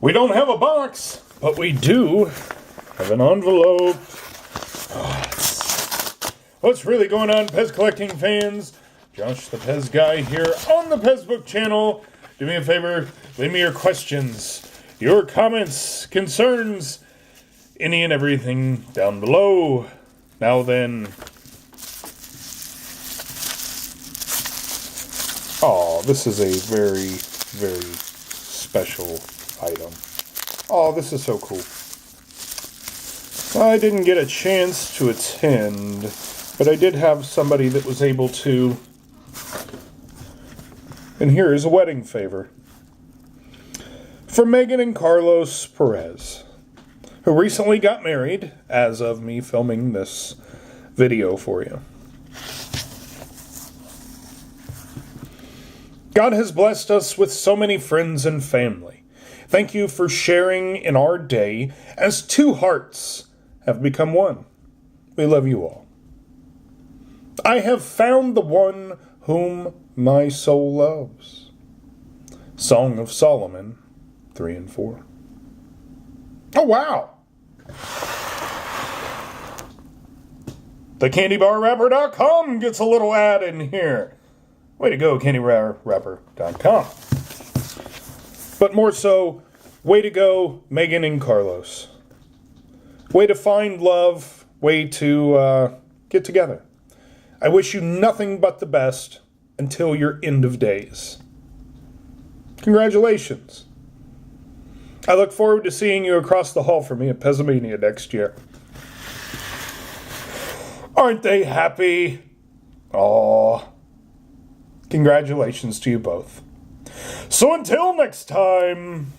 We don't have a box, but we do have an envelope. What's really going on, PEZ collecting fans? Josh the PEZ guy here on the PEZ Book channel. Do me a favor, leave me your questions, your comments, concerns, any and everything down below. Now then. Oh, this is a very, very special item. Oh, this is so cool. I didn't get a chance to attend, but I did have somebody that was able to. And here is a wedding favor for Megan and Carlos Perez, who recently got married as of me filming this video for you. God has blessed us with so many friends and family. Thank you for sharing in our day as two hearts have become one. We love you all. I have found the one whom my soul loves. Song of Solomon 3 and 4. Oh, wow. TheCandyBarRapper.com gets a little ad in here. Way to go, CandyBarRapper.com. But more so, way to go, Megan and Carlos. Way to find love. Way to get together. I wish you nothing but the best until your end of days. Congratulations. I look forward to seeing you across the hall from me at PEZmania next year. Aren't they happy? Aww. Congratulations to you both. So until next time.